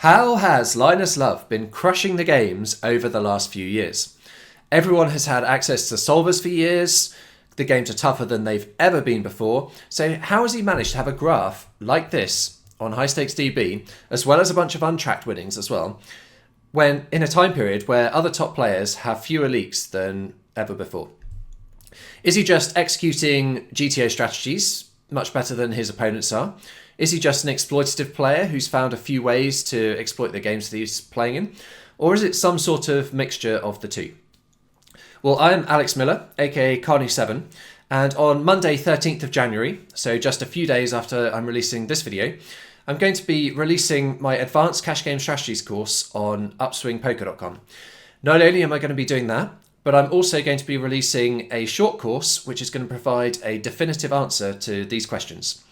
How has LLinusLlove been crushing the games over the last few years? Everyone has had access to solvers for years. The games are tougher than they've ever been before. So how has he managed to have a graph like this on High Stakes DB, as well as a bunch of untracked winnings as well, when in a time period where other top players have fewer leaks than ever before? Is he just executing GTO strategies much better than his opponents are? Is he just an exploitative player who's found a few ways to exploit the games that he's playing in? Or is it some sort of mixture of the two? Well, I'm Alex Millar, aka Carney7, and on Monday 13th of January, so just a few days after I'm releasing this video, I'm going to be releasing my Advanced Cash Game Strategies course on upswingpoker.com. Not only am I going to be doing that, but I'm also going to be releasing a short course which is going to provide a definitive answer to these questions.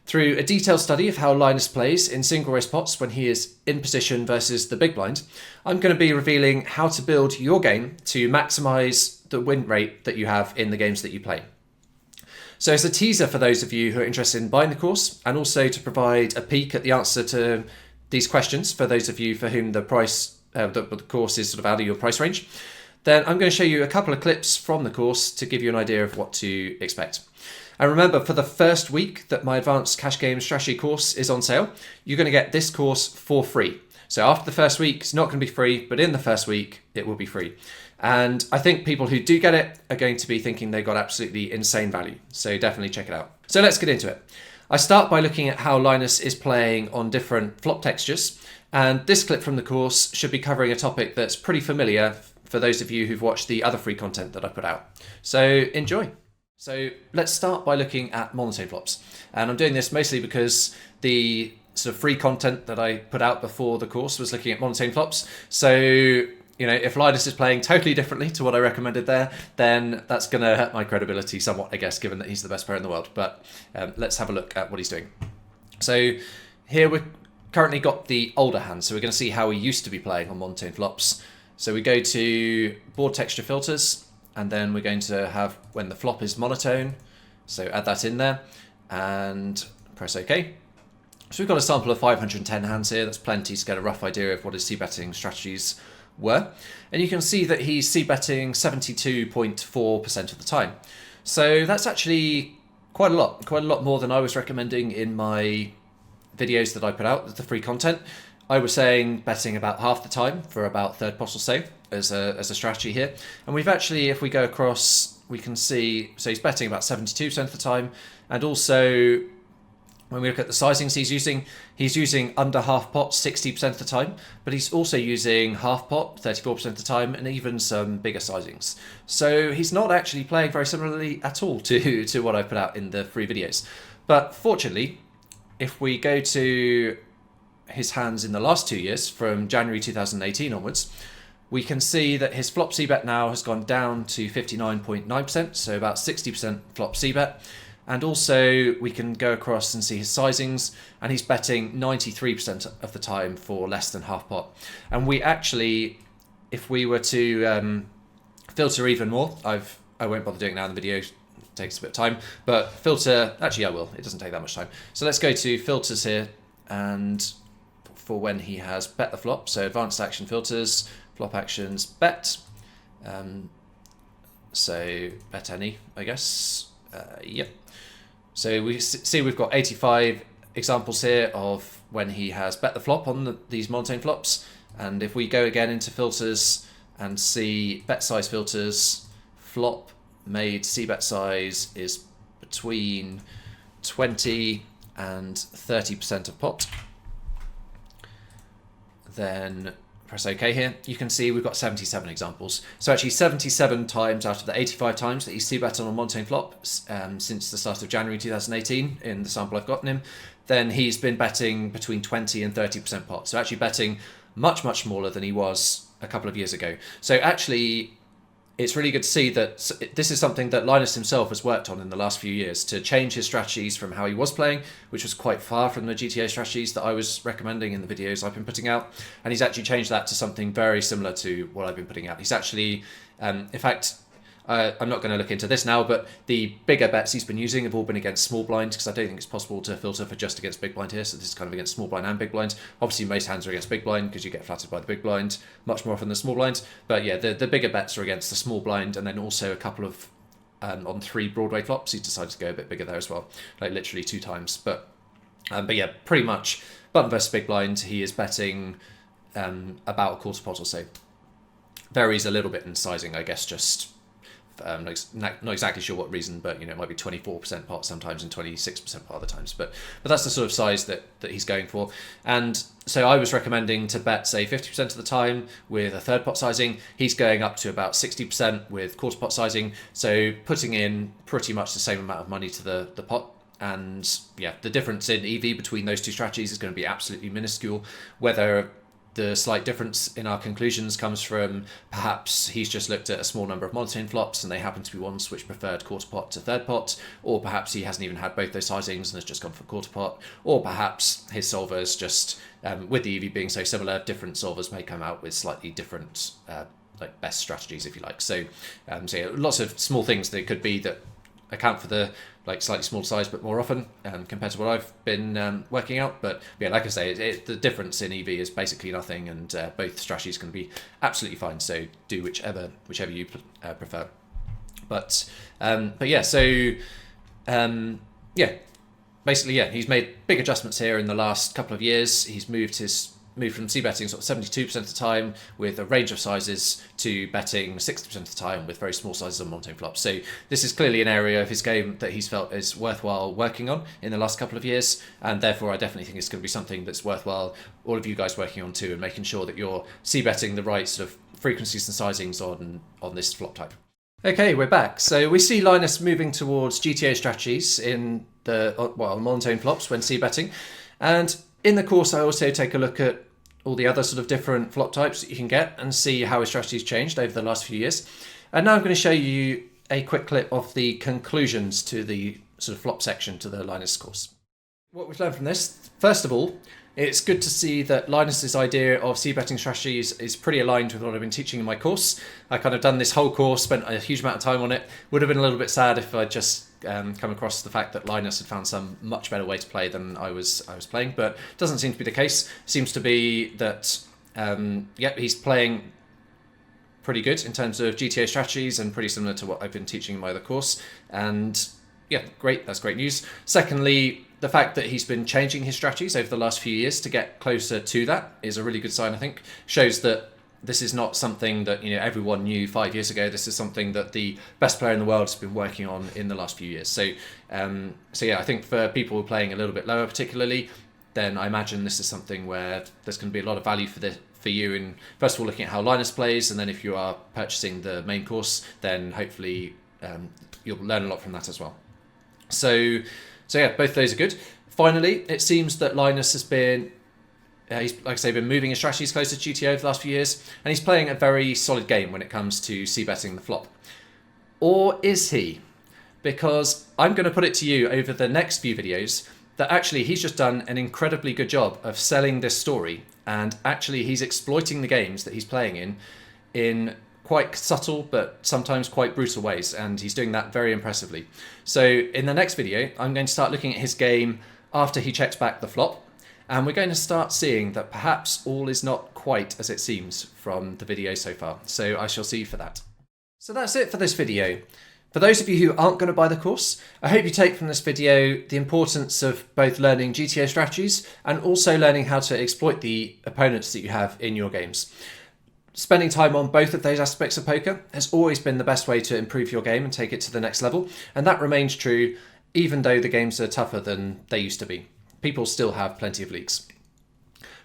Through a detailed study of how Linus plays in single race pots when he is in position versus the big blind, I'm going to be revealing how to build your game to maximise the win rate that you have in the games that you play. So as a teaser for those of you who are interested in buying the course, and also to provide a peek at the answer to these questions for those of you for whom the course is sort of out of your price range, then I'm going to show you a couple of clips from the course to give you an idea of what to expect. And remember, for the first week that my Advanced Cash Game Strategy course is on sale, you're going to get this course for free. So after the first week, it's not going to be free, but in the first week, it will be free. And I think people who do get it are going to be thinking they got absolutely insane value. So definitely check it out. So let's get into it. I start by looking at how Linus is playing on different flop textures. And this clip from the course should be covering a topic that's pretty familiar for those of you who've watched the other free content that I put out. So enjoy. So let's start by looking at monotone flops. And I'm doing this mostly because the sort of free content that I put out before the course was looking at monotone flops. So, you know, if Linus is playing totally differently to what I recommended there, then that's going to hurt my credibility somewhat, I guess, given that he's the best player in the world. But let's have a look at what he's doing. So here we've currently got the older hand. So we're going to see how he used to be playing on monotone flops. So we go to board texture filters, and then we're going to have when the flop is monotone. So add that in there and press OK. So we've got a sample of 510 hands here. That's plenty to get a rough idea of what his c-betting strategies were. And you can see that he's c-betting 72.4% of the time. So that's actually quite a lot more than I was recommending in my videos that I put out, the free content. I was saying betting about half the time for about third pot or so as a strategy here. And we've actually, if we go across, we can see, so he's betting about 72% of the time. And also, when we look at the sizings he's using under half pot 60% of the time, but he's also using half pot 34% of the time, and even some bigger sizings. So he's not actually playing very similarly at all to what I put out in the free videos. But fortunately, if we go to his hands in the last 2 years, from January 2018 onwards, we can see that his flop c-bet now has gone down to 59.9%, so about 60% flop c-bet. And also we can go across and see his sizings, and he's betting 93% of the time for less than half pot. And we actually, if we were to filter even more, I won't bother doing it now in the video, it takes a bit of time, but filter, actually I will, it doesn't take that much time. So let's go to filters here, and for when he has bet the flop, so advanced action filters, flop actions, bet, so bet any, I guess, yep. So we see we've got 85 examples here of when he has bet the flop on these monotone flops, and if we go again into filters and see bet size filters, flop made c-bet size is between 20 and 30% of pot. Then press OK here. You can see we've got 77 examples. So actually 77 times out of the 85 times that he's c-bet on a monotone flop since the start of January 2018 in the sample I've gotten him, then he's been betting between 20 and 30% pot. So actually betting much, much smaller than he was a couple of years ago. So actually, it's really good to see that this is something that Linus himself has worked on in the last few years, to change his strategies from how he was playing, which was quite far from the GTO strategies that I was recommending in the videos I've been putting out. And he's actually changed that to something very similar to what I've been putting out. He's actually, in fact, I'm not going to look into this now, but the bigger bets he's been using have all been against small blind, because I don't think it's possible to filter for just against big blind here. So this is kind of against small blind and big blind. Obviously, most hands are against big blind because you get flattered by the big blind much more often than small blind. But yeah, the bigger bets are against the small blind, and then also a couple of on 3 Broadway flops. He's decided to go a bit bigger there as well, like literally 2 times. But yeah, pretty much button versus big blind, he is betting about a quarter pot or so. Varies a little bit in sizing, I guess, just not exactly sure what reason, but it might be 24% pot sometimes and 26% pot other times. But that's the sort of size that he's going for. And so I was recommending to bet, say, 50% of the time with a third pot sizing. He's going up to about 60% with quarter pot sizing. So putting in pretty much the same amount of money to the pot. And yeah, the difference in EV between those two strategies is going to be absolutely minuscule. Whether the slight difference in our conclusions comes from perhaps he's just looked at a small number of monotone flops and they happen to be ones which preferred quarter pot to third pot, or perhaps he hasn't even had both those sizings and has just gone for quarter pot, or perhaps his solvers just, with the EV being so similar, different solvers may come out with slightly different like best strategies, if you like. So yeah, lots of small things that could be that account for the like slightly small size but more often compared to what I've been working out. But yeah, like I say, the difference in EV is basically nothing, and both strategies can be absolutely fine. So do whichever you prefer. But yeah, so yeah, basically yeah, he's made big adjustments here in the last couple of years. He's moved from c-betting sort of 72% of the time with a range of sizes to betting 60% of the time with very small sizes on monotone flops. So this is clearly an area of his game that he's felt is worthwhile working on in the last couple of years, and therefore I definitely think it's going to be something that's worthwhile all of you guys working on too, and making sure that you're c-betting the right sort of frequencies and sizings on this flop type. Okay, we're back. So we see Linus moving towards GTO strategies in the monotone flops when c-betting, and in the course I also take a look at all the other sort of different flop types that you can get and see how his strategy's changed over the last few years. And now I'm going to show you a quick clip of the conclusions to the sort of flop section to the Linus course. What we've learned from this, first of all, it's good to see that Linus's idea of c-betting strategies is pretty aligned with what I've been teaching in my course. I kind of done this whole course, spent a huge amount of time on it. Would have been a little bit sad if I just come across the fact that Linus had found some much better way to play than I was playing, but it doesn't seem to be the case. Seems to be that he's playing pretty good in terms of GTA strategies and pretty similar to what I've been teaching in my other course. And yeah, great, that's great news. Secondly, the fact that he's been changing his strategies over the last few years to get closer to that is a really good sign, I think. Shows that this is not something that everyone knew 5 years ago. This is something that the best player in the world has been working on in the last few years. So yeah, I think for people playing a little bit lower particularly, then I imagine this is something where there's going to be a lot of value for you in, first of all, looking at how Linus plays, and then if you are purchasing the main course, then hopefully you'll learn a lot from that as well. So yeah, both of those are good. Finally, it seems that Linus has been, he's, like I say, been moving his strategies closer to GTO over the last few years, and he's playing a very solid game when it comes to c-betting the flop. Or is he? Because I'm going to put it to you over the next few videos that actually he's just done an incredibly good job of selling this story, and actually he's exploiting the games that he's playing in quite subtle but sometimes quite brutal ways, and he's doing that very impressively. So in the next video, I'm going to start looking at his game after he checks back the flop, and we're going to start seeing that perhaps all is not quite as it seems from the video so far. So I shall see you for that. So that's it for this video. For those of you who aren't going to buy the course, I hope you take from this video the importance of both learning GTO strategies and also learning how to exploit the opponents that you have in your games. Spending time on both of those aspects of poker has always been the best way to improve your game and take it to the next level, and that remains true even though the games are tougher than they used to be. People still have plenty of leaks.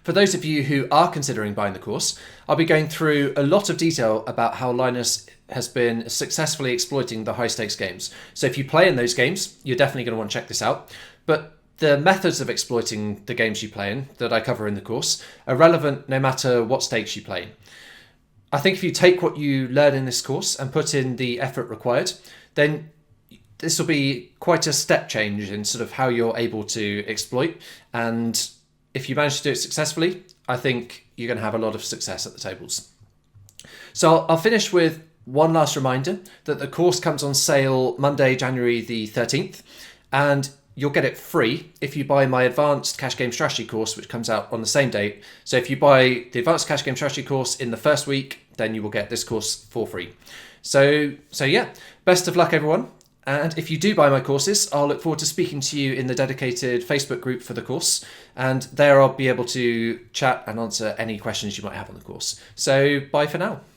For those of you who are considering buying the course, I'll be going through a lot of detail about how Linus has been successfully exploiting the high stakes games. So if you play in those games, you're definitely going to want to check this out. But the methods of exploiting the games you play in that I cover in the course are relevant no matter what stakes you play. I think if you take what you learn in this course and put in the effort required, then this will be quite a step change in sort of how you're able to exploit. And if you manage to do it successfully, I think you're going to have a lot of success at the tables. So I'll finish with one last reminder that the course comes on sale Monday, January the 13th, and you'll get it free if you buy my advanced cash game strategy course, which comes out on the same date. So if you buy the advanced cash game strategy course in the first week, then you will get this course for free. So yeah, best of luck, everyone. And if you do buy my courses, I'll look forward to speaking to you in the dedicated Facebook group for the course. And there I'll be able to chat and answer any questions you might have on the course. So bye for now.